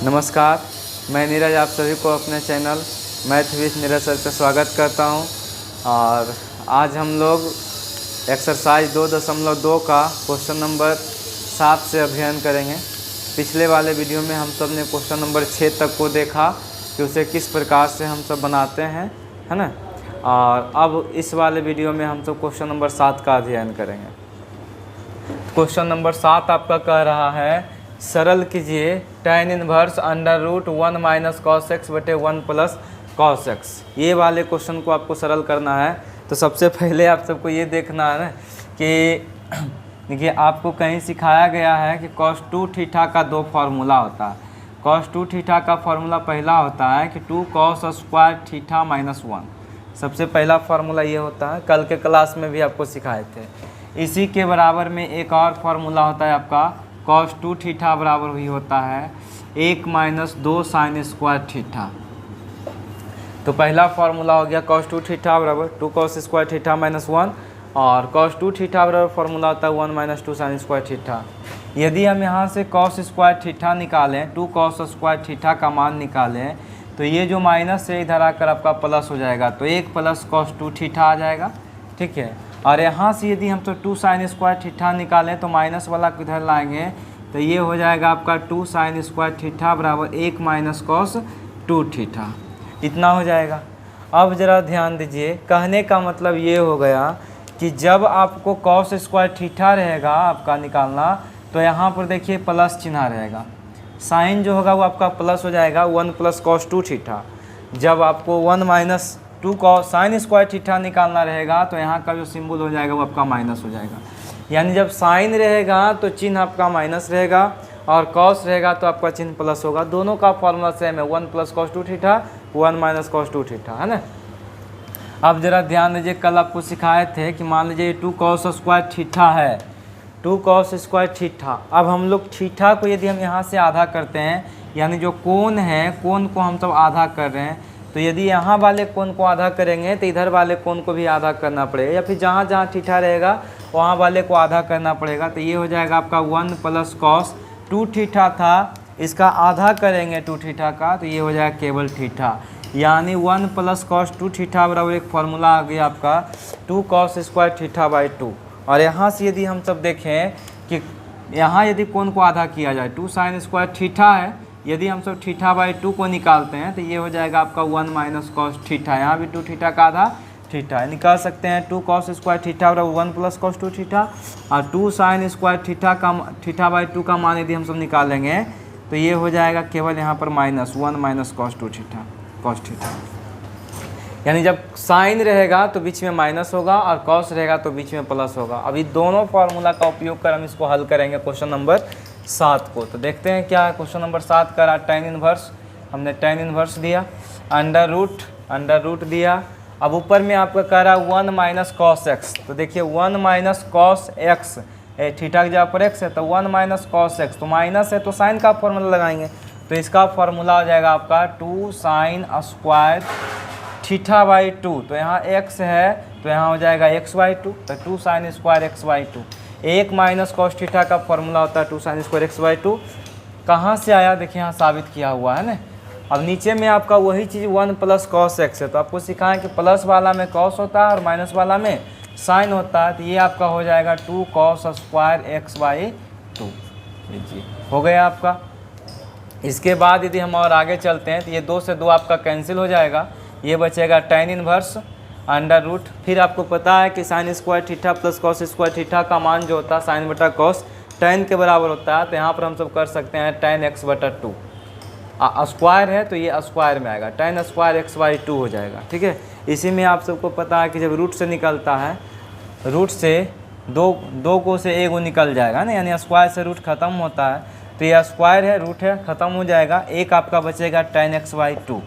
नमस्कार, मैं नीरज आप सभी को अपने channel math with Neeraj sir पे स्वागत करता हूं। और आज हम लोग एक्सरसाइज 2.2 का क्वेश्चन नंबर 7 से अध्ययन करेंगे। पिछले वाले वीडियो में हम सब ने क्वेश्चन नंबर 6 तक को देखा कि उसे किस प्रकार से हम सब बनाते हैं, है ना। और अब इस वाले वीडियो में हम सब क्वेश्चन नंबर 7 का अध्ययन करेंगे। क्वेश्चन नंबर 7 आपका कह रहा है सरल कीजिए tan inverse √1 minus cos x बटे 1 प्लस कॉस एक्स। ये वाले क्वेश्चन को आपको सरल करना है। तो सबसे पहले आप सबको ये देखना है ना कि देखिए आपको कहीं सिखाया गया है कि cos 2 थीटा का 2 फार्मूला होता है। cos 2 थीटा का फार्मूला पहला होता है कि 2 cos स्क्वायर थीटा माइनस 1। सबसे पहला फार्मूला ये होता है, कल के क्लास में भी आपको सिखाए थे। इसी के बराबर में एक और फार्मूला होता है आपका cos 2 थीटा बराबर ही होता है 1 माइनस 2 साइन स्क्वायर थीटा। तो पहला फार्मूला हो गया cos 2 थीटा बराबर 2 cos स्क्वायर थीटा माइनस 1, और cos 2 थीटा बराबर फार्मूला होता है 1 माइनस 2 साइन स्क्वायर थीटा। यदि हम यहाँ से cos स्क्वायर थीटा निकालें, 2 cos स्क्वायर थीटा का मान निकालें, तो ये जो माइनस है इधर आकर आपका प्लस हो जाएगा, तो 1 प्लस cos 2 थीटा आ जाएगा, ठीक है। और यहाँ से यदि हम तो 2 साइन स्क्वायर थीटा निकालें तो माइनस वाला किधर लाएंगे, तो ये हो जाएगा आपका 2 साइन स्क्वायर थीटा बराबर 1 माइनस कॉस 2 थीटा। इतना हो जाएगा। अब ज़रा ध्यान दीजिए, कहने का मतलब ये हो गया कि जब आपको कॉस स्क्वायर थीटा रहेगा आपका निकालना, तो यहाँ पर देखिए प्लस चिन्ह रहेगा, साइन जो होगा वो आपका प्लस हो जाएगा 1 प्लस कॉस 2 थीटा। जब आपको 1 minus 2 cos sine square theta निकालना रहेगा तो यहाँ का जो सिंबल हो जाएगा वो आपका माइनस हो जाएगा। यानी जब साइन रहेगा तो चिन्ह आपका माइनस रहेगा और कॉस रहेगा तो आपका चिन्ह प्लस होगा। दोनों का फॉर्मूला सेम है, 1 plus cos 2 theta 1 minus cos 2 theta, है ना। अब जरा ध्यान दीजिए, कल आपको सिखाए थे कि मान लीजिए 2 कॉस स्क्वायर थीटा है, 2 कॉस स्क्वायर थीटा। अब हम लोग थीटा को यदि हम यहाँ से आधा करते हैं, यानी जो कोण है कोण को हम सब आधा कर रहे हैं, तो यदि यहाँ वाले कोण को आधा करेंगे तो इधर वाले कोण को भी आधा करना पड़ेगा, या फिर जहाँ जहाँ थीटा रहेगा वहाँ वाले को आधा करना पड़ेगा। तो ये हो जाएगा आपका 1 प्लस कॉस 2 थीटा था, इसका आधा करेंगे 2 थीटा का, तो ये हो जाएगा केवल थीटा। यानी 1 प्लस कॉस 2 थीटा बराबर एक फार्मूला आ गया आपका 2 कॉस स्क्वायर थीटा बाई 2। और यहाँ से यदि हम सब देखें कि यहाँ यदि कोण को आधा किया जाए, 2 साइन स्क्वायर थीटा है, यदि हम सब थीटा बाई 2 को निकालते हैं तो ये हो जाएगा आपका 1 माइनस कॉस थीटा। यहाँ भी 2 थीटा का आधा थीटा है, निकाल सकते हैं 2 कॉस स्क्वायर थीटा बराबर 1 प्लस कॉस 2 थीटा, और 2 साइन स्क्वायर थीटा बाई 2 का मान यदि हम सब निकालेंगे तो ये हो जाएगा केवल यहाँ पर minus 1 minus cos 2 theta cos theta. यानी जब साइन रहेगा तो बीच में माइनस होगा और कॉस रहेगा तो बीच में प्लस होगा। अभी दोनों फार्मूला का उपयोग कर हम इसको हल करेंगे क्वेश्चन नंबर 7 को। तो देखते हैं क्या है। क्वेश्चन नंबर 7 का tan इनवर्स, हमने tan इनवर्स दिया, अंडर रूट दिया। अब ऊपर में आपका कह रहा है 1 माइनस कॉस एक्स। तो देखिए 1 माइनस कॉस एक्स, थीटा की जगह पर एक्स है तो 1 माइनस कॉस एक्स, तो माइनस है तो साइन का फॉर्मूला लगाएंगे, तो इसका फॉर्मूला हो जाएगा आपका 2 साइन स्क्वायर थीटा बाई 2। तो यहाँ x है तो यहाँ हो जाएगा x बाई 2, तो 2 sine square x by 2। 1 minus cos theta का फॉर्मूला होता है 2 साइन स्क्वायर x बाई 2। कहाँ से आया देखिए, यहाँ साबित किया हुआ है ना। अब नीचे में आपका वही चीज़ 1 प्लस कॉस एक्स है, तो आपको सिखाएं कि प्लस वाला में कॉस होता है और माइनस वाला में साइन होता है। तो ये आपका हो जाएगा 2 कॉस स्क्वायर एक्स बाई 2। लीजिए हो गया आपका। इसके बाद यदि हम और आगे चलते हैं तो ये 2 से 2 आपका कैंसिल हो जाएगा, ये बचेगा tan इनवर्स अंडर रूट। फिर आपको पता है कि sign square theta plus cos square theta का मान जो होता है साइन बटा कॉस tan के बराबर होता है। तो यहाँ पर हम सब कर सकते हैं tan x बटा 2। स्क्वायर है तो ये स्क्वायर में आएगा, tan स्क्वायर x बाई 2 हो जाएगा, ठीक है। इसी में आप सबको पता है कि जब रूट से निकलता है, रूट से दो को से एक निकल जाएगा ना, यानी स्क्वायर से रूट खत्म होता है, तो ये स्क्वायर है, रूट है, ख़त्म हो जाएगा, एक आपका बचेगा tan x बाई 2।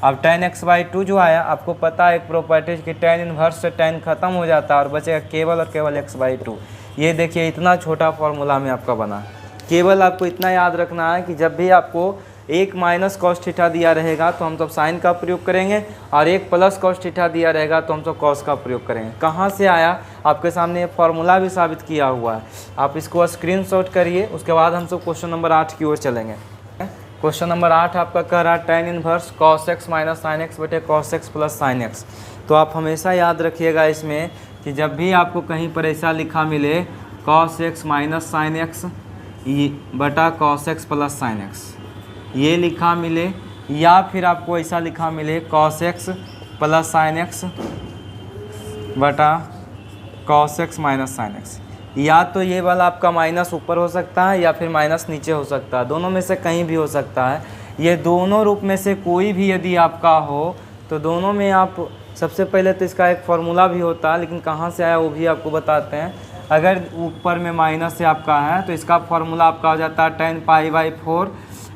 अब tan x बाई 2 जो आया, आपको पता है एक प्रॉपर्टीज कि tan इनवर्स से tan खत्म हो जाता है और बचेगा केवल और केवल x बाई 2। ये देखिए इतना छोटा फॉर्मूला में आपका बना। केवल आपको इतना याद रखना है कि जब भी आपको 1 माइनस कॉस थीटा दिया रहेगा तो हम सब साइन का प्रयोग करेंगे, और 1 प्लस कॉस थीटा दिया रहेगा तो हम सब कॉस का प्रयोग करेंगे। कहाँ से आया, आपके सामने ये फार्मूला भी साबित किया हुआ है। आप इसको स्क्रीनशॉट करिए, उसके बाद हम सब क्वेश्चन नंबर 8 की ओर चलेंगे। क्वेश्चन नंबर 8 आपका कह रहा है tan inverse cos x minus sine x बटे cos x plus sine x. तो आप हमेशा याद रखिएगा इसमें कि जब भी आपको कहीं पर ऐसा लिखा मिले cos x minus sine x बटा cos x plus sine x, ये लिखा मिले, या फिर आपको ऐसा लिखा मिले cos x plus sine x बटा cos x minus sine x, या तो ये वाला आपका माइनस ऊपर हो सकता है या फिर माइनस नीचे हो सकता है, दोनों में से कहीं भी हो सकता है। ये दोनों रूप में से कोई भी यदि आपका हो तो दोनों में आप सबसे पहले तो इसका एक फार्मूला भी होता है, लेकिन कहाँ से आया वो भी आपको बताते हैं। अगर ऊपर में माइनस से आपका है तो इसका फार्मूला आपका हो जाता है tan π/4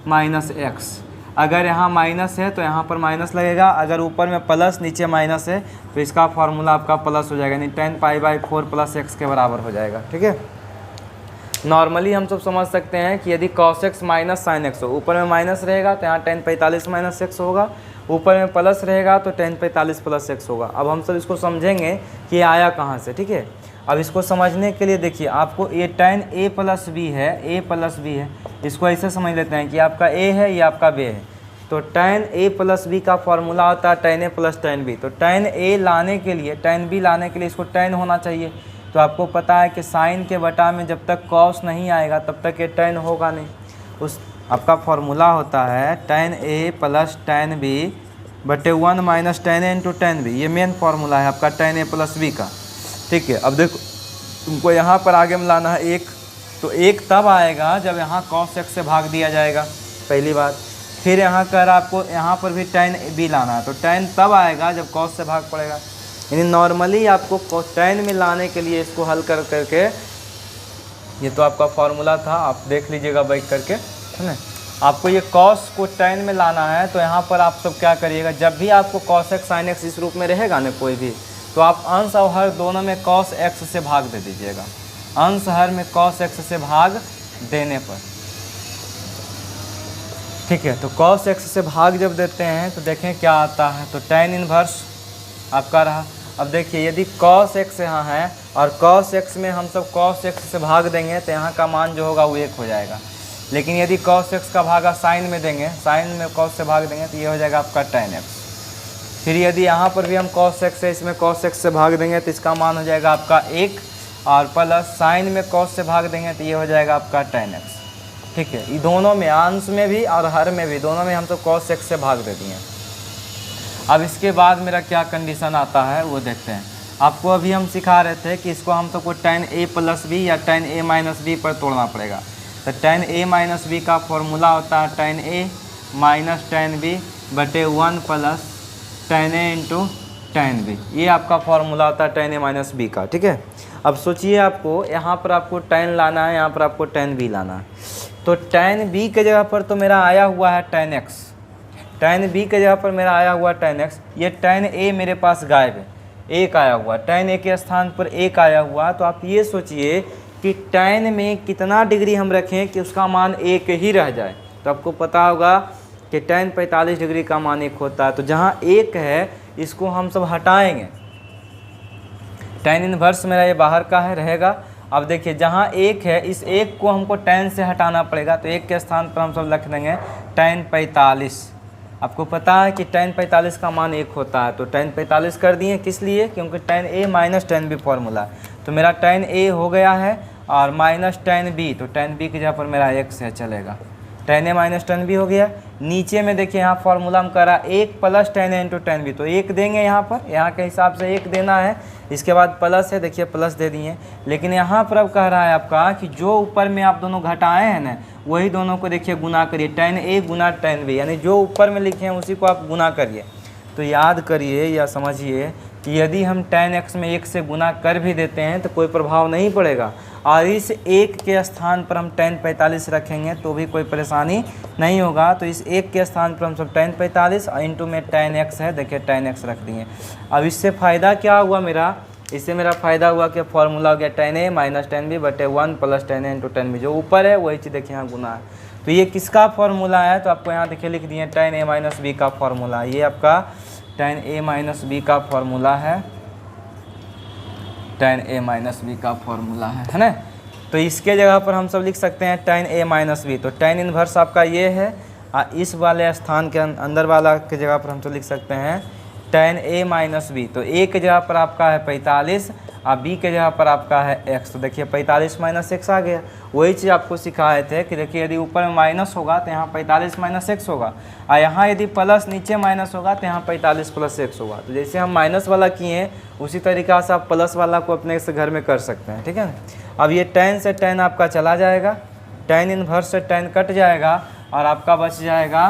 माइनस एक्स। अगर यहाँ माइनस है तो यहाँ पर माइनस लगेगा, अगर ऊपर में प्लस नीचे माइनस है तो इसका फार्मूला आपका प्लस हो जाएगा, यानी tan π/4 प्लस एक्स के बराबर हो जाएगा। ठीक है, नॉर्मली हम सब समझ सकते हैं कि यदि cos x minus sine x हो, ऊपर में माइनस रहेगा तो यहाँ tan 45 माइनस एक्स होगा, ऊपर में प्लस रहेगा तो tan 45 प्लस एक्स होगा। अब हम सब इसको समझेंगे कि ये आया कहाँ से। ठीक है, अब इसको समझने के लिए देखिए आपको ये tan a प्लस b है, a प्लस b है, इसको ऐसे समझ लेते हैं कि आपका a है, ये आपका b है। तो tan a प्लस b का फॉर्मूला होता है tan a plus tan b। तो tan a लाने के लिए, tan b लाने के लिए इसको tan होना चाहिए। तो आपको पता है कि साइन के बटा में जब तक cos नहीं आएगा तब तक ये tan होगा नहीं। उस आपका फॉर्मूला होता है tan a plus tan b बटे 1 minus tan a into tan b। ये मेन फार्मूला है आपका tan a प्लस b का। ठीक है, अब देखो तुमको यहाँ पर आगे में लाना है 1, तो 1 तब आएगा जब यहाँ cos x से भाग दिया जाएगा, पहली बात। फिर यहाँ कर आपको यहाँ पर भी tan b लाना है, तो tan तब आएगा जब cos से भाग पड़ेगा। यानी नॉर्मली आपको tan में लाने के लिए इसको हल कर करके, ये तो आपका फार्मूला था, आप देख लीजिएगा बैठ करके, है ना। आपको ये cos को tan में लाना है तो यहाँ पर आप सब क्या करिएगा, जब भी आपको cos x sin x इस रूप में रहेगा ना कोई भी, तो आप अंश और हर दोनों में cos x से भाग दे दीजिएगा। अंश हर में cos x से भाग देने पर, ठीक है, तो cos x से भाग जब देते हैं तो देखें क्या आता है, तो tan इनवर्स आपका रहा। अब देखिए यदि cos x यहाँ है और cos x में हम सब cos x से भाग देंगे तो यहाँ का मान जो होगा वो 1 हो जाएगा। लेकिन यदि cos x का भागा साइन में देंगे, साइन में cos से भाग देंगे तो ये हो जाएगा आपका tan x। फिर यदि यहाँ पर भी हम cos x है, इसमें cos x से भाग देंगे तो इसका मान हो जाएगा आपका 1, और प्लस साइन में cos से भाग देंगे तो ये हो जाएगा आपका tan x। ठीक है, ये दोनों में, अंश में भी और हर में भी, दोनों में हम तो cos x से भाग दे दिए। अब इसके बाद मेरा क्या कंडीशन आता है वो देखते हैं। आपको अभी हम सिखा रहे थे कि इसको हम तो को tan a प्लस b या tan a माइनस b पर तोड़ना पड़ेगा। तो tan a माइनस b का फॉर्मूला होता है tan a minus tan b बटे 1 plus tan a into tan b। ये आपका फॉर्मूला होता है tan a माइनस b का। ठीक है, अब सोचिए आपको यहाँ पर आपको tan लाना है, यहाँ पर आपको tan b लाना है। तो tan b के जगह पर तो मेरा आया हुआ है tan x, tan b के जगह पर मेरा आया हुआ tan x। ये tan a मेरे पास गायब है, 1 आया हुआ, tan a के स्थान पर 1 आया हुआ। तो आप ये सोचिए कि tan में कितना डिग्री हम रखें कि उसका मान 1 ही रह जाए। तो आपको पता होगा कि tan 45 डिग्री का मान 1 होता है। तो जहाँ 1 है इसको हम सब हटाएंगे, tan इनवर्स मेरा ये बाहर का है रहेगा। अब देखिए जहाँ 1 है, इस 1 को हमको tan से हटाना पड़ेगा, तो 1 के स्थान पर हम सब लिख देंगे tan 45। आपको पता है कि tan 45 का मान 1 होता है, तो tan 45 कर दिए, किस लिए, क्योंकि tan a minus tan b formula. तो मेरा tan a हो गया है और माइनस tan b, तो tan b की जगह पर मेरा 1 से चलेगा, tan a minus tan b हो गया। नीचे में देखिए यहाँ फार्मूला हम करा 1 plus tan a into tan b, तो 1 देंगे यहाँ पर, यहाँ के हिसाब से 1 देना है। इसके बाद प्लस है, देखिए प्लस दे दिए। लेकिन यहाँ पर अब कह रहा है आपका कि जो ऊपर में आप दोनों घटाए हैं ना, वही दोनों को देखिए गुना करिए, tan a Guna tan b, यानी जो ऊपर में लिखे हैं उसी को आप गुना करिए। तो याद करिए या समझिए कि यदि हम tan x में 1 से गुना कर भी देते हैं तो कोई प्रभाव नहीं पड़ेगा, और इस 1 के स्थान पर हम tan 45 रखेंगे तो भी कोई परेशानी नहीं होगा। तो इस 1 के स्थान पर हम सब tan 45 और इंटू में tan x है, देखिए tan x रख दिए। अब इससे फ़ायदा क्या हुआ मेरा, इससे मेरा फ़ायदा हुआ कि फॉर्मूला हो गया tan a minus tan b बटे 1 plus tan a into tan b, जो ऊपर है वही चीज़ देखिए यहाँ गुना है। तो ये किसका फॉर्मूला है, तो आपको यहाँ देखिए लिख दिए tan a माइनस b का फॉर्मूला। ये आपका tan a माइनस b का फॉर्मूला है, tan a माइनस b का फॉर्मूला है ना। तो इसके जगह पर हम सब लिख सकते हैं tan a माइनस b। तो tan इनवर्स आपका ये है इस वाले स्थान के अंदर वाला के जगह पर हम तो लिख सकते हैं tan a माइनस बी। तो a के जगह पर आपका है 45 और b के जगह पर आपका है x। तो देखिए 45 माइनस एक्स आ गया। वही चीज़ आपको सिखाए थे कि देखिए यदि ऊपर में माइनस होगा तो यहाँ 45 माइनस एक्स होगा, और यहाँ यदि प्लस नीचे माइनस होगा तो यहाँ 45 प्लस एक्स होगा। तो जैसे हम माइनस वाला किए हैं उसी तरीक़ा से आप प्लस वाला को अपने से घर में कर सकते हैं, ठीक है ना। अब ये tan से tan आपका चला जाएगा, tan इनवर्स से tan कट जाएगा और आपका बच जाएगा,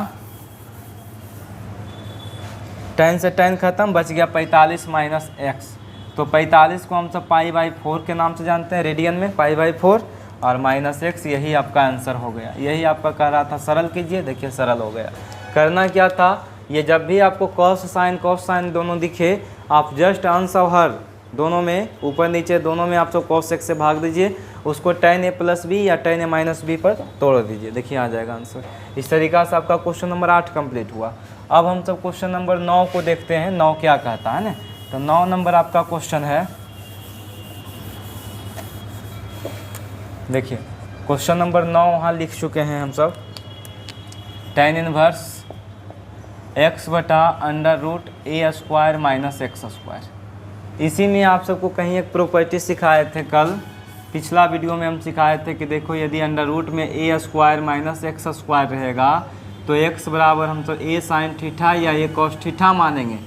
tan से tan खत्म, बच गया 45 माइनस एक्स। तो 45 को हम सब π/4 के नाम से जानते हैं, रेडियन में π/4 और माइनस एक्स, यही आपका आंसर हो गया। यही आपका कह रहा था सरल कीजिए, देखिए सरल हो गया। करना क्या था, ये जब भी आपको कॉस साइन दोनों दिखे आप जस्ट अंश और हर दोनों में ऊपर नीचे दोनों में आप सब cos x से भाग दीजिए, उसको tan a प्लस बी या tan a माइनस बी पर तोड़ दीजिए, देखिए आ जाएगा आंसर। इस तरीक़ा से आपका क्वेश्चन नंबर 8 कंप्लीट हुआ। अब हम सब क्वेश्चन नंबर 9 को देखते हैं, 9 क्या कहता है ना। तो 9 नंबर आपका क्वेश्चन है, देखिए क्वेश्चन नंबर 9 वहाँ लिख चुके हैं हम सब, tan इनवर्स x बटा under root a square minus x square. इसी में आप सबको कहीं एक प्रॉपर्टी सिखाए थे कल, पिछला वीडियो में हम सिखाए थे कि देखो यदि अंडर रूट में a square minus x square रहेगा तो x बराबर हम तो a साइन थीटा या a कॉस थीटा मानेंगे।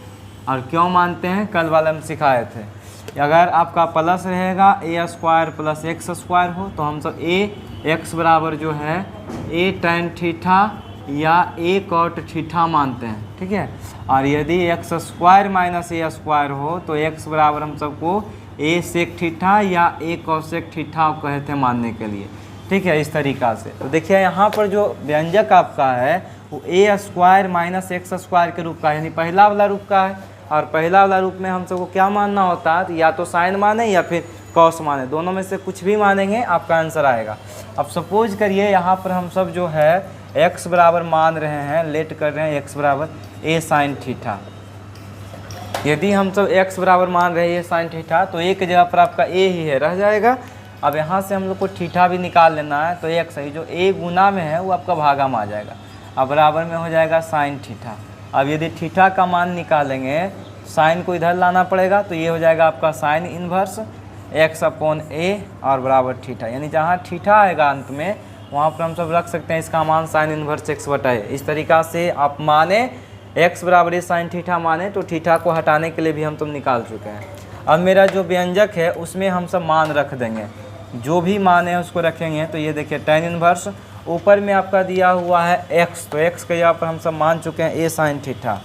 और क्यों मानते हैं, कल वाले हम सिखाए थे। अगर आपका प्लस रहेगा a square plus x square हो तो हम सब x बराबर जो है a tan थीटा या a कॉट थीटा मानते हैं, ठीक है। और यदि x square minus a square हो तो x बराबर हम सबको a सेक थीटा या a कॉसेक थीटा कहे थे मानने के लिए, ठीक है। इस तरीक़ा से तो देखिए यहाँ पर जो व्यंजक आपका है वो a square minus x square के रूप का है, यानी पहला वाला रूप का है। और पहला वाला रूप में हम सबको क्या मानना होता है, तो या तो साइन माने या फिर कॉस माने, दोनों में से कुछ भी मानेंगे आपका आंसर आएगा। अब सपोज करिए यहाँ पर हम सब जो है x बराबर मान रहे हैं, लेट कर रहे हैं x बराबर a साइन थीटा। यदि हम सब x बराबर मान रहे हैं a साइन थीटा तो a की जगह पर आपका a ही है, रह जाएगा। अब यहाँ से हम लोग को थीटा भी निकाल लेना है, तो x है जो a गुना में है वो आपका भागा में आ जाएगा, अब बराबर में हो जाएगा साइन थीटा। अब यदि थीटा का मान निकालेंगे, साइन को इधर लाना पड़ेगा, तो ये हो जाएगा आपका sign inverse x upon a और बराबर थीटा, यानी जहाँ थीटा आएगा अंत में वहाँ पर हम सब रख सकते हैं इसका मान साइन इन्वर्स x बटा a। इस तरीक़ा से आप माने x बराबर a साइन थीटा माने तो थीटा को हटाने के लिए भी हम तुम निकाल चुके हैं। अब मेरा जो व्यंजक है उसमें हम सब मान रख देंगे, जो भी मान है उसको रखेंगे। तो ये देखिए tan इन्वर्स ऊपर में आपका दिया हुआ है x, तो x के जगह पर हम सब मान चुके हैं a साइन थीटा,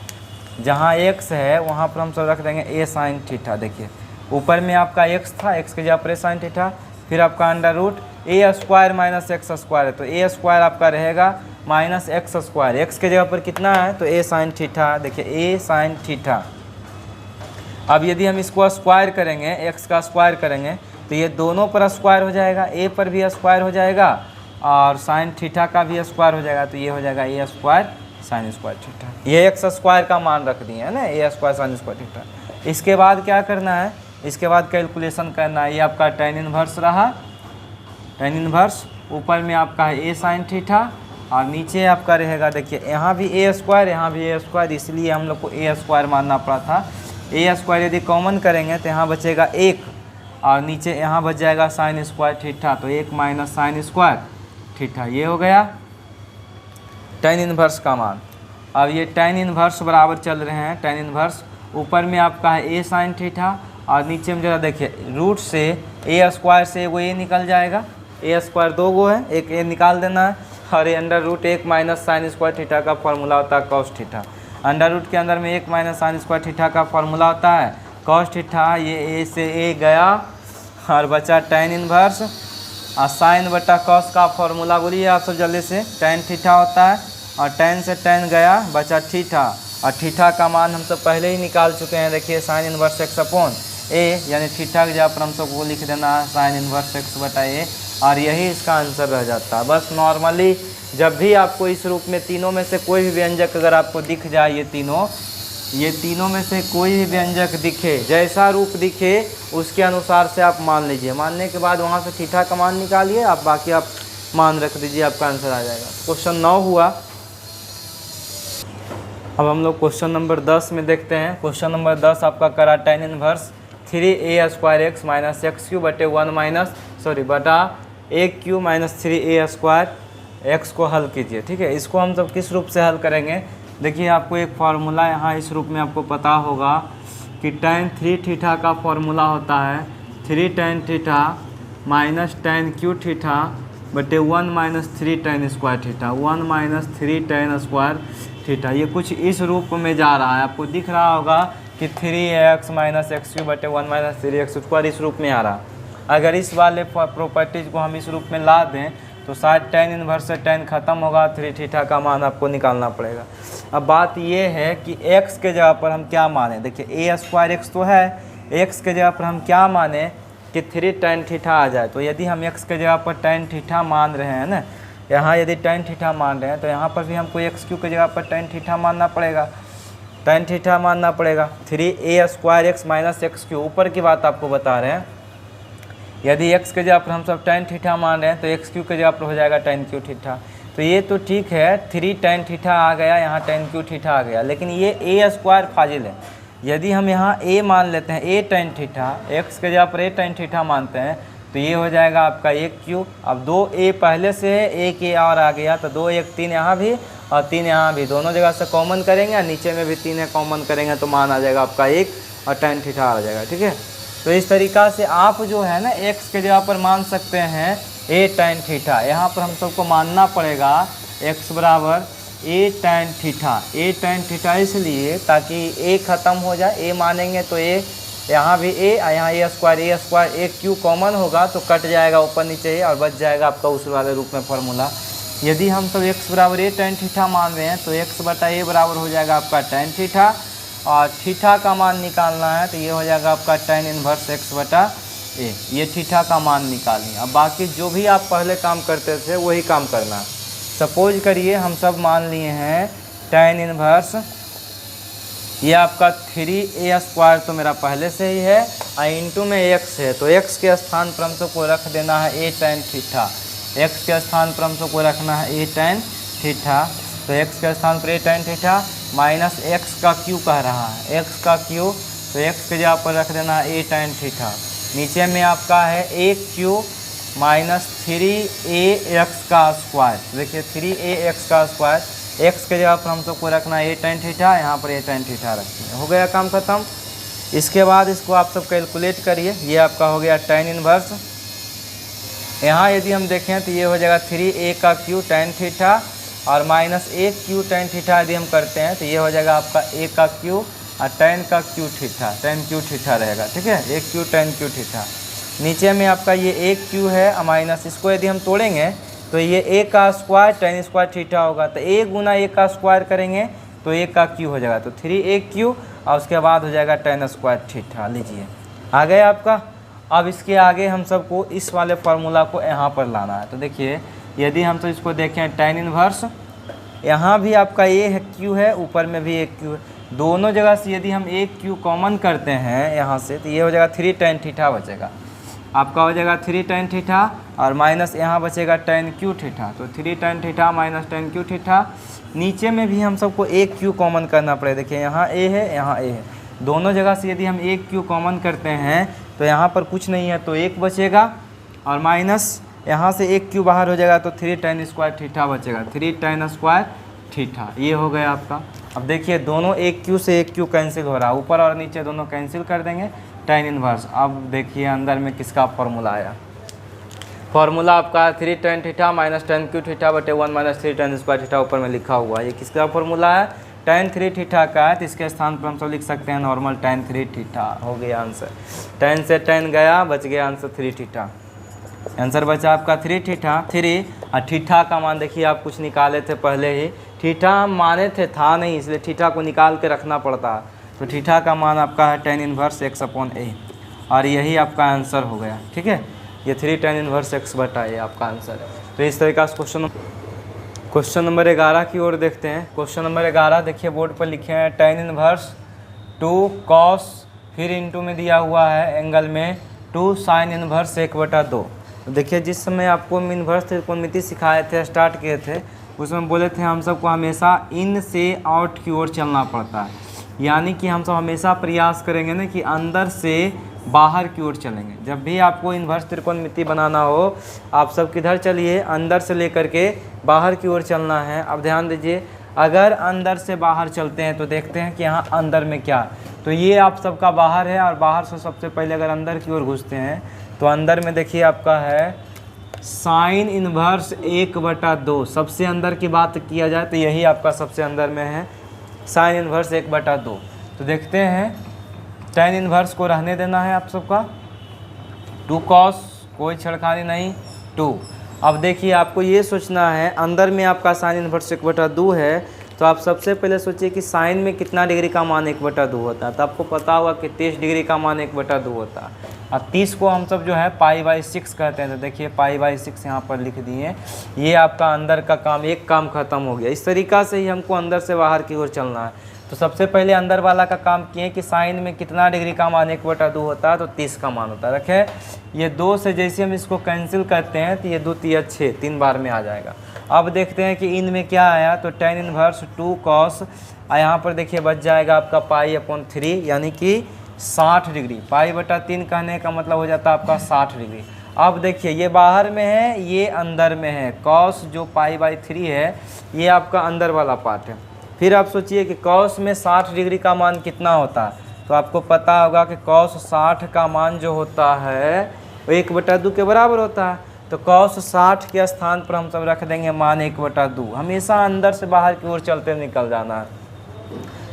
जहाँ x है वहाँ पर हम सब रख देंगे a साइन थीटा। देखिए ऊपर में आपका x था, x के जगह पर a साइन थीटा, फिर आपका under root a square minus x square है, तो a स्क्वायर आपका रहेगा माइनस एक्स स्क्वायर, x के जगह पर कितना है तो a साइन थीटा, देखिए a साइन थीटा। अब यदि हम इसको स्क्वायर करेंगे, x का स्क्वायर करेंगे तो ये दोनों पर स्क्वायर हो जाएगा, a पर भी स्क्वायर हो जाएगा और साइन थीटा का भी स्क्वायर हो जाएगा, तो ये हो जाएगा a square sine square theta. ये एक्स स्क्वायर का मान रख दिए है ना, a square sine square theta. इसके बाद क्या करना है, इसके बाद कैलकुलेशन करना है। ये आपका tan इन्वर्स रहा, tan इन्वर्स ऊपर में आपका है a साइन थीटा और नीचे आपका रहेगा, देखिए यहाँ भी a स्क्वायर यहाँ भी a स्क्वायर, इसलिए हम लोग को a स्क्वायर मानना पड़ा था। a स्क्वायर यदि कॉमन करेंगे तो यहाँ बचेगा 1 और नीचे यहाँ बच जाएगा साइन स्क्वायर थीटा, तो 1 माइनस साइन स्क्वायर थीटा, ये हो गया tan इन्वर्स का मान। अब ये tan इन्वर्स बराबर चल रहे हैं, tan इन्वर्स ऊपर में आपका है a साइन थीटा और नीचे में जरा देखिए रूट से a स्क्वायर से वो a निकल जाएगा, a स्क्वायर 2 गो है, एक a निकाल देना है और ये under root 1 minus sine square theta का फॉर्मूला होता है कॉस थीटा। अंडर रूट के अंदर में 1 माइनस साइन स्क्वायर थीटा का फॉर्मूला होता है कॉस थीटा, ये a से a गया और बचा tan इन्वर्स और साइन बटा कॉस का फॉर्मूला बोलिए आप सब जल्दी से, tan थीटा होता है और tan से tan गया बचा थीटा और थीटा का मान हम सब पहले ही निकाल चुके हैं। देखिए sign inverse x upon a, यानी थीटा के जगह पर हम सब वो लिख देना है साइन इन्वर्स x बटा a और यही इसका आंसर रह जाता है। बस नॉर्मली जब भी आपको इस रूप में तीनों में से कोई भी व्यंजक अगर आपको दिख जाए, ये तीनों में से कोई भी व्यंजक दिखे, जैसा रूप दिखे उसके अनुसार से आप मान लीजिए। मानने के बाद वहाँ से थीटा का मान निकालिए, आप बाकी आप मान रख दीजिए, आपका आंसर आ जाएगा। क्वेश्चन 9 हुआ। अब हम लोग क्वेश्चन नंबर 10 में देखते हैं। क्वेश्चन नंबर 10 आपका करा tan inverse 3a² minus x Q बटे 1 माइनस बटा a Q minus 3a² x को हल कीजिए। ठीक है, इसको हम सब किस रूप से हल करेंगे? देखिए आपको एक फार्मूला यहाँ इस रूप में आपको पता होगा कि tan 3 थीटा का फार्मूला होता है 3 tan theta minus tan Q theta बटे 1 minus 3 tan square theta 1 minus 3 tan square theta. ये कुछ इस रूप में जा रहा है, आपको दिख रहा होगा कि 3x माइनस एक्स क्यू बटे 1 माइनस 3x स्क्वायर इस रूप में आ रहा। अगर इस वाले प्रॉपर्टीज़ को हम इस रूप में ला दें तो शायद tan इनवर्स से tan खत्म होगा, 3 थीटा का मान आपको निकालना पड़ेगा। अब बात ये है कि x के जगह पर हम क्या माने? देखिए a² x तो है, x के जगह पर हम क्या माने कि 3 tan थीटा आ जाए। तो यदि हम x के जगह पर tan थीटा मान रहे हैं ना, यहाँ यदि tan थीटा मान रहे हैं तो यहाँ पर भी हमको एक्स क्यू के जगह पर tan थीटा मानना पड़ेगा, tan थीटा मानना पड़ेगा। 3a² x minus x Q, ऊपर की बात आपको बता रहे हैं। यदि x के जगह पर हम सब tan थीटा मान रहे हैं तो एक्स क्यू के जगह पर हो जाएगा tan क्यू थीटा। तो ये तो ठीक है, 3 tan थीटा आ गया, यहाँ tan क्यू थीटा आ गया, लेकिन ये a² फाजिल है। यदि हम यहाँ a मान लेते हैं a tan थीटा, x के जगह पर a tan थीटा मानते हैं तो ये हो जाएगा आपका 1 क्यू। अब 2a पहले से है, 1 a और आ गया तो 2 1 3 यहाँ भी और 3 यहाँ भी, दोनों जगह से कॉमन करेंगे और नीचे में भी 3 है कॉमन करेंगे तो मान आ जाएगा आपका 1 और tan थीटा आ जाएगा। ठीक है, तो इस तरीक़ा से आप जो है ना x के जगह पर मान सकते हैं a tan थीटा। यहाँ पर हम सबको मानना पड़ेगा x बराबर a tan थीटा इसलिए ताकि a ख़त्म हो जाए, a मानेंगे तो a, यहाँ भी a, यहाँ a² a क्यू कॉमन होगा तो कट जाएगा ऊपर नीचे ही और बच जाएगा आपका उस वाले रूप में फार्मूला। यदि हम सब x बराबर a tan थीटा मान रहे हैं तो x बटा a बराबर हो जाएगा आपका tan थीटा, और थीटा का मान निकालना है तो ये हो जाएगा आपका tan इनवर्स x बटा a। ये थीटा का मान निकालिए। अब बाकी जो भी आप पहले काम करते थे वही काम करना है। सपोज करिए हम सब मान लिए हैं tan इनवर्स, ये आपका 3a² तो मेरा पहले से ही है और इंटू में x है, तो x के स्थान पर हम सबको रख देना है a tan थीटा। x के स्थान पर हम सबको रखना है a tan थीटा, तो x के स्थान पर a tan theta minus x का क्यू कह रहा है, x का क्यू, तो x के जगह पर रख देना है a tan थीटा। नीचे में आपका है a क्यू माइनस 3ax²। देखिए 3ax², x के जगह पर हम सबको रखना है a tan थीटा, यहाँ पर a tan थीटा रखिए, हो गया काम खत्म। इसके बाद इसको आप सब कैलकुलेट करिए, ये आपका हो गया tan इनवर्स। यहाँ यदि हम देखें तो ये हो जाएगा 3a का क्यू tan थीटा और minus a Q tan theta यदि हम करते हैं तो ये हो जाएगा आपका a का क्यू और tan का Q theta, tan Q theta रहेगा। ठीक है, a Q tan Q theta. नीचे में आपका ये a क्यू है और माइनस, इसको यदि हम तोड़ेंगे तो ये a का स्क्वायर tan स्क्वायर थीटा होगा, तो a गुना a का स्क्वायर करेंगे तो a का क्यू हो जाएगा, तो 3a क्यू और उसके बाद हो जाएगा tan स्क्वायर थीटा। लीजिए आ गया आपका। अब इसके आगे हम सबको इस वाले फार्मूला को यहाँ पर लाना है। तो देखिए यदि हम तो इसको देखें tan इनवर्स, यहाँ भी आपका a है क्यू है, ऊपर में भी एक क्यू है, दोनों जगह से यदि हम एक क्यू कॉमन करते हैं यहाँ से तो ये हो जाएगा 3 tan थीटा बचेगा, आपका हो जाएगा 3 tan थीटा और माइनस यहाँ बचेगा tan क्यू थीटा, तो 3 tan theta minus tan Q theta. नीचे में भी हम सबको एक क्यू कॉमन करना पड़ेगा। देखिए यहाँ a है, यहाँ a है, दोनों जगह से यदि हम एक क्यू कॉमन करते हैं तो यहाँ पर कुछ नहीं है तो एक बचेगा और माइनस यहाँ से एक क्यू बाहर हो जाएगा तो 3 tan स्क्वायर थीटा बचेगा, 3 tan स्क्वायर थीटा। ये हो गया आपका। अब देखिए दोनों एक क्यू से एक क्यू कैंसिल हो रहा है, ऊपर और नीचे दोनों कैंसिल कर देंगे, tan इनवर्स। अब देखिए अंदर में किसका फॉर्मूला आया, फॉर्मूला आपका 3 tan theta minus tan Q theta बटे 1 माइनस 3 tan स्क्वायर थीटा ऊपर में लिखा हुआ है। ये किसका फॉर्मूला है? tan 3 थीटा का है, तो इसके स्थान पर हम सब लिख सकते हैं नॉर्मल tan 3 थीटा। हो गया आंसर, tan से tan गया, बच गया आंसर 3 थीटा। आंसर बचा आपका 3 थीटा। 3 और थीटा का मान देखिए आप कुछ निकाले थे पहले ही, थीटा हम माने थे, था नहीं, इसलिए थीटा को निकाल के रखना पड़ता है। तो थीटा का मान आपका है tan इनवर्स x/a और यही आपका आंसर हो गया। ठीक है, ये 3 tan इनवर्स x बटा a आपका आंसर है। तो इस तरीके से क्वेश्चन नंबर 11 की ओर देखते हैं। क्वेश्चन नंबर 11 देखिए बोर्ड पर लिखे हैं tan इनवर्स 2 cos, फिर इंटू में दिया हुआ है एंगल में 2 sin इनवर्स 1/2। तो देखिए जिस समय आपको इनवर्स त्रिकोणमिति सिखाए थे, स्टार्ट किए थे, उसमें बोले थे हम सबको हमेशा इन से आउट की ओर चलना पड़ता है, यानी कि हम सब हमेशा प्रयास करेंगे ना कि अंदर से बाहर की ओर चलेंगे। जब भी आपको इन्वर्स त्रिकोणमिति बनाना हो आप सब किधर चलिए, अंदर से लेकर के बाहर की ओर चलना है। अब ध्यान दीजिए, अगर अंदर से बाहर चलते हैं तो देखते हैं कि यहाँ अंदर में क्या, तो ये आप सबका बाहर है और बाहर से सबसे पहले अगर अंदर की ओर घुसते हैं तो अंदर में देखिए आपका है साइन इन्वर्स 1/2। सबसे अंदर की बात किया जाए तो यही आपका सबसे अंदर में है साइन इन्वर्स 1/2। तो देखते हैं tan इन्वर्स को रहने देना है आप सबका, 2 cos कोई छेड़खानी नहीं 2। अब देखिए आपको ये सोचना है अंदर में आपका साइन इन्वर्स 1/2 है, तो आप सबसे पहले सोचिए कि साइन में कितना डिग्री का मान 1/2 होता है। तो आपको पता होगा कि 30 डिग्री का मान 1/2 होता है। और 30 को हम सब जो है π/6 कहते हैं। तो देखिए π/6 यहाँ पर लिख दिए। ये आपका अंदर का काम, एक काम खत्म हो गया। इस तरीक़ा से ही हमको अंदर से बाहर की ओर चलना है। तो सबसे पहले अंदर वाला का काम किए कि साइन में कितना डिग्री का मान 1/2 होता है, तो 30 का मान होता है। रखें ये 2 से जैसे हम इसको कैंसिल करते हैं तो ये 2 3 6 3 बार में आ जाएगा। अब देखते हैं कि इन में क्या आया, तो tan इन्वर्स 2 cos, यहाँ पर देखिए बच जाएगा आपका π/3 यानी कि 60 डिग्री। π/3 कहने का मतलब हो जाता है आपका 60 डिग्री। अब देखिए ये बाहर में है, ये अंदर में है। cos जो π/3 है ये आपका अंदर वाला पार्ट है। फिर आप सोचिए कि cos में 60 डिग्री का मान कितना होता है, तो आपको पता होगा कि cos 60 का मान जो होता है वो 1/2 के बराबर होता है। तो cos 60 के स्थान पर हम सब रख देंगे मान 1/2। हमेशा अंदर से बाहर की ओर चलते निकल जाना है।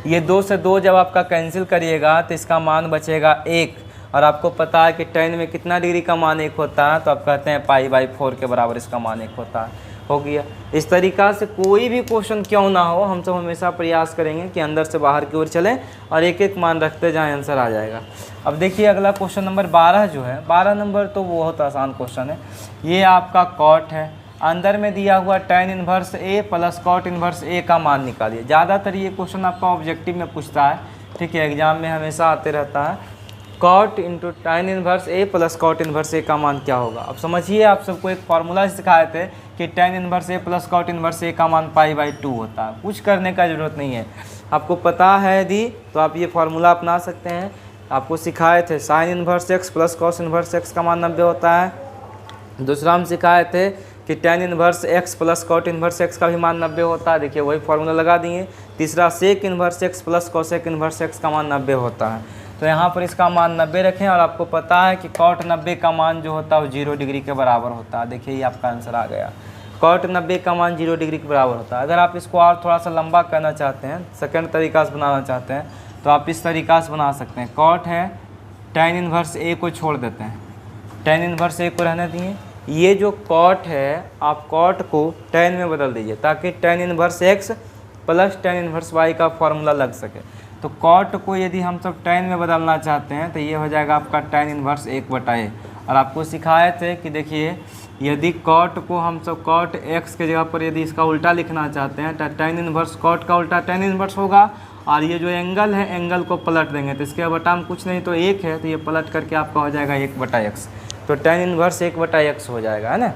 ये 2 से 2 जब आपका कैंसिल करिएगा तो इसका मान बचेगा 1। और आपको पता है कि tan में कितना डिग्री का मान 1 होता है, तो आप कहते हैं π/4 के बराबर इसका मान 1 होता है। हो गया। इस तरीक़ा से कोई भी क्वेश्चन क्यों ना हो हम सब हमेशा प्रयास करेंगे कि अंदर से बाहर की ओर चलें और एक एक मान रखते जाएं, आंसर आ जाएगा। अब देखिए अगला क्वेश्चन नंबर 12 जो है, 12 नंबर तो बहुत आसान क्वेश्चन है। ये आपका कॉट है, अंदर में दिया हुआ tan inverse A plus cot inverse A का मान निकालिए। ज़्यादातर ये क्वेश्चन आपका ऑब्जेक्टिव में पूछता है, ठीक है, एग्जाम में हमेशा आते रहता है। Cot into tan inverse A plus cot inverse A का मान क्या होगा। अब समझिए, आप सबको एक फार्मूला सिखाए थे कि tan inverse A plus cot inverse A का मान π/2 होता है। कुछ करने का ज़रूरत नहीं है, आपको पता है यदि तो आप ये फार्मूला अपना सकते हैं। आपको सिखाए थे sign inverse x plus cos inverse x का मान 90 होता है। दूसरा हम सिखाए थे कि tan inverse x plus cot inverse x का भी मान 90 होता है। देखिए वही फार्मूला लगा दिए। तीसरा sec inverse x plus cosec inverse x का मान 90 होता है। तो यहाँ पर इसका मान 90 रखें और आपको पता है कि कॉट 90 का मान जो होता है वो 0 डिग्री के बराबर होता है। देखिए ये आपका आंसर आ गया, कॉट 90 का मान 0 डिग्री के बराबर होता है। अगर आप इसको और थोड़ा सा लंबा करना चाहते हैं, सेकंड तरीका से बनाना चाहते हैं, तो आप इस तरीका से बना सकते हैं। कॉट है, tan इन्वर्स A को छोड़ देते हैं, tan इन्वर्स A को रहने दिए। ये जो कॉट है आप कॉट को tan में बदल दीजिए ताकि tan inverse x plus tan inverse y का फॉर्मूला लग सके। तो कॉट को यदि हम सब tan में बदलना चाहते हैं तो ये हो जाएगा आपका tan इन्वर्स 1/a। और आपको सिखाए थे कि देखिए यदि कॉट को हम सब कॉट x के जगह पर यदि इसका उल्टा लिखना चाहते हैं तो tan इन्वर्स कॉट का उल्टा tan इन्वर्स होगा। और ये जो एंगल है एंगल को पलट देंगे तो इसके बटा में कुछ नहीं तो 1 है, तो ये पलट करके आपका हो जाएगा 1/x। तो tan इन्वर्स 1/x हो जाएगा, है ना।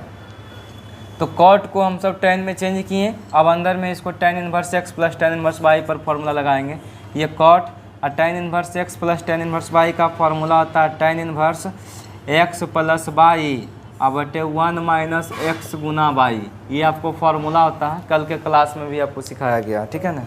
तो कॉट को हम सब tan में चेंज किए। अब अंदर में इसको tan inverse x plus tan inverse y पर फॉर्मूला लगाएंगे। ये कॉट और tan inverse x plus tan inverse y का फॉर्मूला होता है tan inverse x plus y बटे 1 माइनस x गुना y। ये आपको फार्मूला होता है, कल के क्लास में भी आपको सिखाया गया, ठीक है ना।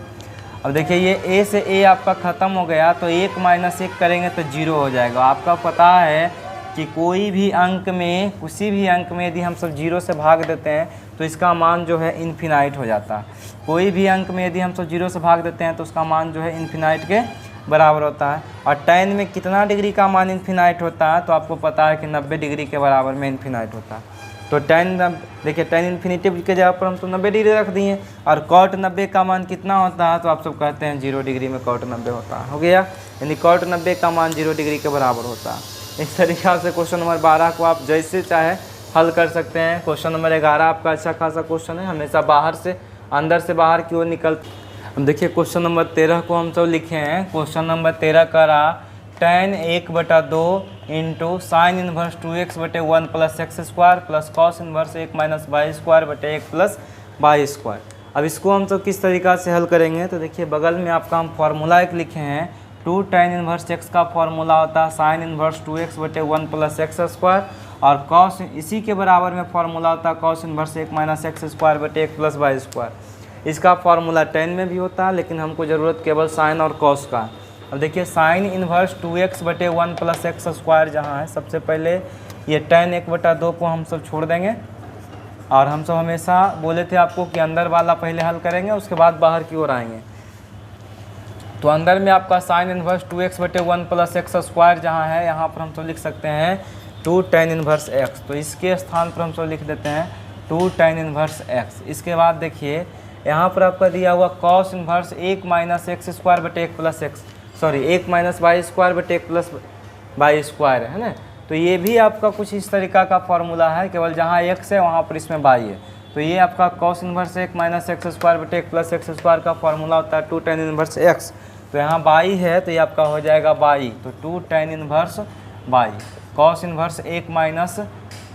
अब देखिए ये a से a आपका ख़त्म हो गया तो 1 माइनस 1 करेंगे तो 0 हो जाएगा। आपका पता है कि कोई भी अंक में, किसी भी अंक में यदि हम सब 0 से भाग देते हैं तो इसका मान जो है इन्फिनाइट हो जाता है। कोई भी अंक में यदि हम सब 0 से भाग देते हैं तो उसका मान जो है इन्फिनाइट के बराबर होता है। और tan में कितना डिग्री का मान इन्फिनाइट होता है, तो आपको पता है कि 90 डिग्री के बराबर में इन्फिनाइट होता है। तो tan देखिए tan इन्फिनिटी के जगह पर हम तो 90 डिग्री रख दिए। और कॉट 90 का मान कितना होता है, तो आप सब कहते हैं 0 डिग्री में कॉट 90 होता है। हो गया, यानी कॉट 90 का मान 0 डिग्री के बराबर होता है। इस तरीक़ा से क्वेश्चन नंबर 12 को आप जैसे चाहे हल कर सकते हैं। क्वेश्चन नंबर 11 आपका अच्छा खासा क्वेश्चन है, हमेशा बाहर से अंदर से बाहर की ओर निकल। अब देखिए क्वेश्चन नंबर 13 को हम सब लिखे हैं। क्वेश्चन नंबर 13 का रहा tan 1/2 into sine inverse 2x बटे 1 plus x square plus cos inverse 1 minus y square बटे 1 प्लस y स्क्वायर। अब इसको हम सब किस तरीक़ा से हल करेंगे, तो देखिए बगल में आपका हम फार्मूला एक लिखे हैं, 2 tan इनवर्स x का फार्मूला होता है साइन इनवर्स 2x बटे 1 प्लस एक्स स्क्वायर, और कॉस इसी के बराबर में फार्मूला होता है cos inverse 1 minus x square बटे 1 प्लस वाई स्क्वायर। इसका फार्मूला tan में भी होता है, लेकिन हमको ज़रूरत केवल साइन और कॉस का। अब देखिए साइन इनवर्स 2x बटे 1 प्लस एक्स स्क्वायर जहाँ है, सबसे पहले ये tan 1/2 को हम सब छोड़ देंगे, और हम सब हमेशा बोले थे आपको कि अंदर वाला पहले हल करेंगे उसके बाद बाहर की ओर आएंगे। तो अंदर में आपका साइन इनवर्स 2x बटे 1 प्लस एक्स स्क्वायर जहाँ है, यहाँ पर हम सब लिख सकते हैं 2 tan इनवर्स x। तो इसके स्थान पर हम सब लिख देते हैं 2 tan इनवर्स x। इसके बाद देखिए यहाँ पर आपका दिया हुआ cos inverse 1 minus x square बटे 1 plus x, sorry 1 minus y square बटे 1 प्लस वाई स्क्वायर है ना। तो ये भी आपका कुछ इस तरीक़ा का फार्मूला है, केवल जहाँ x है वहाँ पर इसमें y है। तो ये आपका cos inverse 1 minus x square बटे 1 प्लस एक्स स्क्वायर का फार्मूला होता है 2 tan इनवर्स x। तो यहाँ y है तो ये आपका हो जाएगा y, तो 2 tan inverse y। Cos inverse 1 minus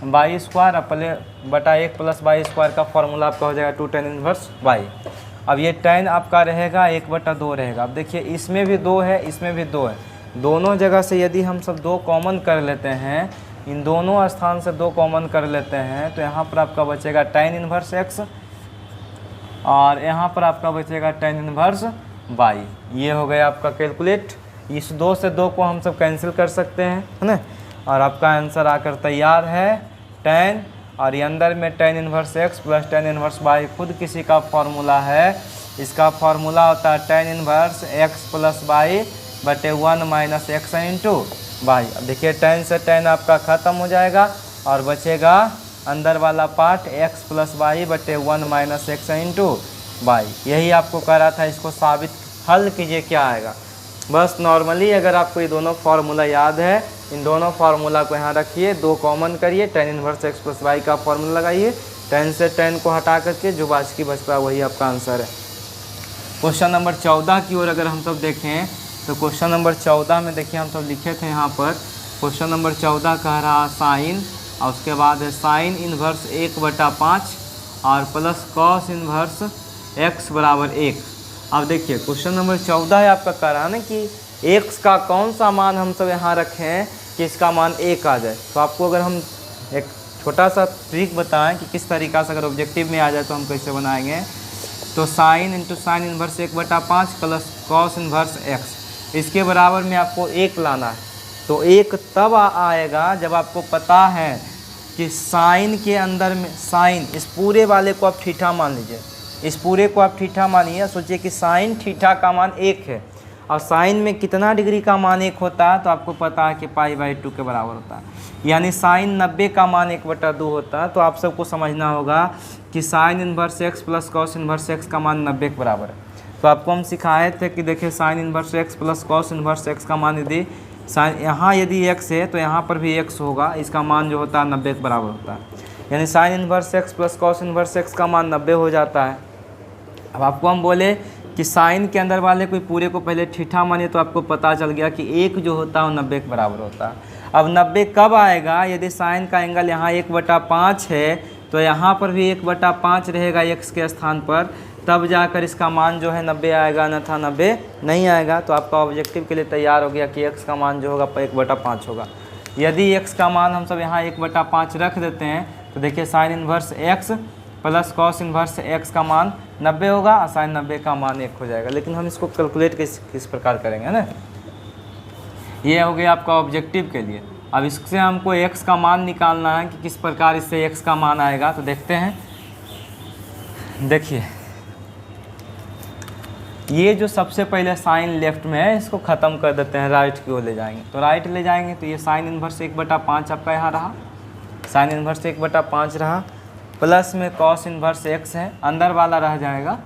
y square अपने बटा 1 प्लस वाई स्क्वायर का फार्मूला आपका हो जाएगा 2 tan इनवर्स y। अब ये tan आपका रहेगा 1/2 रहेगा। अब देखिए इसमें भी 2 है, इसमें भी 2 है, दोनों जगह से यदि हम सब 2 कॉमन कर लेते हैं, इन दोनों स्थान से 2 कॉमन कर लेते हैं, तो यहाँ पर आपका बचेगा tan इनवर्स x, और यहाँ पर आपका बचेगा tan इनवर्स y। ये हो गया आपका कैलकुलेट। इस 2 से 2 को हम सब कैंसिल कर सकते हैं, है ना, और आपका आंसर आकर तैयार है tan, और ये अंदर में tan inverse x plus tan inverse y खुद किसी का फार्मूला है। इसका फार्मूला होता है tan inverse x plus y बटे 1 माइनस एक्स इंटू वाई। अब देखिए tan से tan आपका ख़त्म हो जाएगा और बचेगा अंदर वाला पार्ट x प्लस वाई बटे 1 माइनस एक्स इंटू वाई। यही आपको कह रहा था, इसको साबित हल कीजिए क्या आएगा। बस नॉर्मली अगर आपको ये दोनों फार्मूला याद है, इन दोनों फार्मूला को यहाँ रखिए, 2 कॉमन करिए, tan inverse x plus y का फार्मूला लगाइए, tan से tan को हटा करके जो बाकी बचता है वही आपका आंसर है। क्वेश्चन नंबर 14 की ओर अगर हम सब देखें, तो क्वेश्चन नंबर 14 में देखिए हम सब लिखे थे यहाँ पर, क्वेश्चन नंबर 14 कह रहा साइन, और उसके बाद है साइन इन्वर्स 1/5 और प्लस कॉस इन्वर्स x बराबर 1। अब देखिए क्वेश्चन नंबर 14 है आपका कह रहा है ना कि x का कौन सा मान हम सब यहाँ रखें कि इसका मान 1 आ जाए। तो आपको अगर हम एक छोटा सा ट्रिक बताएं कि किस तरीक़ा से अगर ऑब्जेक्टिव में आ जाए तो हम कैसे बनाएंगे, तो sine into sine inverse 1/5 plus cos inverse x, इसके बराबर में आपको 1 लाना है। तो 1 तब आएगा जब आपको पता है कि साइन के अंदर में, साइन इस पूरे वाले को आप थीटा मान लीजिए, इस पूरे को आप थीटा मानिए, सोचिए कि साइन थीटा का मान 1 है, और साइन में कितना डिग्री का मान 1 होता है, तो आपको पता है कि π/2 के बराबर होता है, यानी साइन 90 का मान 1/2 होता है। तो आप सबको समझना होगा कि sign inverse x plus cos inverse x का मान 90 के बराबर है। तो आपको हम सिखाए थे कि देखिए sign inverse x plus cos inverse x का मान यदि साइन यहाँ यदि x है तो यहाँ पर भी x होगा, इसका मान जो होता है 90 के बराबर होता है, यानी sign inverse x plus cos inverse x का मान 90 हो जाता है। अब आपको हम बोले कि साइन के अंदर वाले कोई पूरे को पहले थीटा मानिए, तो आपको पता चल गया कि 1 जो होता है वो 90 के बराबर होता है। अब 90 कब आएगा, यदि साइन का एंगल यहाँ 1/5 है तो यहाँ पर भी 1/5 रहेगा x के स्थान पर, तब जाकर इसका मान जो है 90 आएगा, अन्यथा 90 नहीं आएगा। तो आपका ऑब्जेक्टिव के लिए तैयार हो गया कि x का मान जो होगा 1/5 होगा। यदि x का मान हम सब यहाँ 1/5 रख देते हैं, तो देखिए sign inverse x plus cos inverse x का मान 90 होगा, और साइन 90 का मान 1 हो जाएगा। लेकिन हम इसको कैलकुलेट किस प्रकार करेंगे ना, ये हो गया आपका ऑब्जेक्टिव के लिए। अब इससे हमको x का मान निकालना है कि किस प्रकार इससे x का मान आएगा। तो देखते हैं, देखिए ये जो सबसे पहले साइन लेफ्ट में है इसको ख़त्म कर देते हैं, राइट की ओर ले जाएंगे। तो राइट ले जाएंगे तो ये साइन इन्वर्स 1/5 आपका यहाँ रहा, साइन इन्वर्स 1/5 रहा, प्लस में कॉस इन्वर्स x है, अंदर वाला रह जाएगा,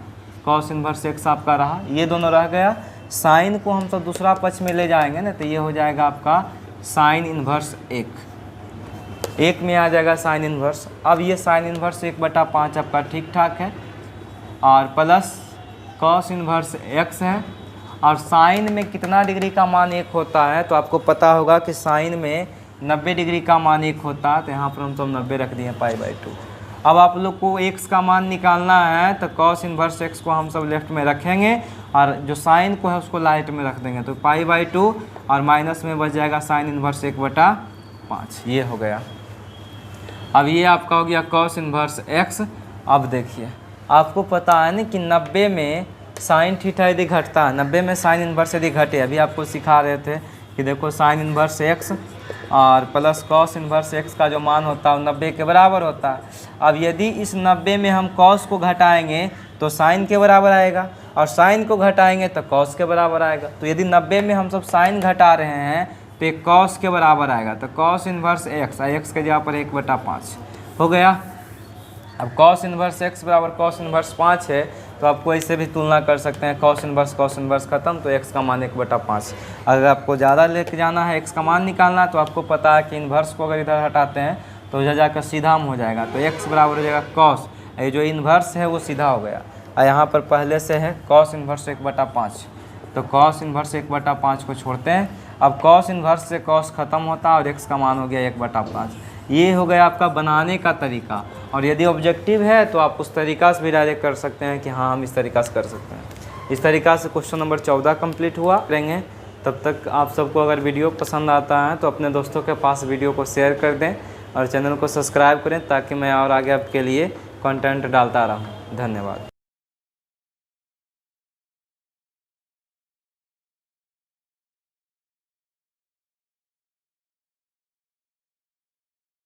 कॉस इन्वर्स x आपका रहा, ये दोनों रह गया। साइन को हम सब दूसरा पक्ष में ले जाएंगे ना, तो ये हो जाएगा आपका साइन इन्वर्स 1 में आ जाएगा साइन इन्वर्स। अब ये साइन इन्वर्स 1/5 आपका ठीक ठाक है, और प्लस कॉस इन्वर्स x है, और साइन में कितना डिग्री का मान 1 होता है, तो आपको पता होगा कि साइन में 90 डिग्री का मान 1 होता है। तो यहाँ पर हम सब 90 रख दिए π/2। अब आप लोग को x का मान निकालना है तो cos इनवर्स x को हम सब लेफ्ट में रखेंगे और जो साइन को है उसको राइट में रख देंगे, तो π/2 और माइनस में बच जाएगा साइन इनवर्स 1/5। ये हो गया। अब ये आपका हो गया cos इनवर्स x। अब देखिए आपको पता है ना कि 90 में साइन थीटा यदि घटता है, 90 में साइन इनवर्स यदि घटे, अभी आपको सिखा रहे थे कि देखो साइन इनवर्स x और प्लस cos इनवर्स x का जो मान होता है वो 90 के बराबर होता है। अब यदि इस 90 में हम cos को घटाएंगे तो साइन के बराबर आएगा और साइन को घटाएंगे तो cos के बराबर आएगा। तो यदि 90 में हम सब साइन घटा रहे हैं तो एक cos के बराबर आएगा, तो cos इनवर्स x के जगह पर 1/5 हो गया। अब cos इनवर्स x बराबर cos इनवर्स 5 है, तो आपको ऐसे भी तुलना कर सकते हैं, cos इनवर्स ख़त्म तो x का मान 1/5। अगर आपको ज़्यादा लेके जाना है, x का मान निकालना, तो आपको पता है कि इन्वर्स को अगर इधर हटाते हैं तो इधर जाकर सीधा हो जाएगा, तो x बराबर हो जाएगा cos, ये जो इन्वर्स है वो सीधा हो गया। और यहाँ पर पहले से है cos इनवर्स 1/5, तो cos इनवर्स 1/5 को छोड़ते हैं। अब cos इनवर्स से cos ख़त्म होता है और x का मान हो गया 1/5। ये हो गया आपका बनाने का तरीका। और यदि ऑब्जेक्टिव है तो आप उस तरीक़ा से भी डायरेक्ट कर सकते हैं कि हाँ हम इस तरीक़ा से कर सकते हैं। इस तरीक़ा से क्वेश्चन नंबर 14 कंप्लीट हुआ करेंगे। तब तक आप सबको अगर वीडियो पसंद आता है तो अपने दोस्तों के पास वीडियो को शेयर कर दें और चैनल को सब्सक्राइब करें ताकि मैं और आगे आपके लिए कंटेंट डालता रहूँ। धन्यवाद।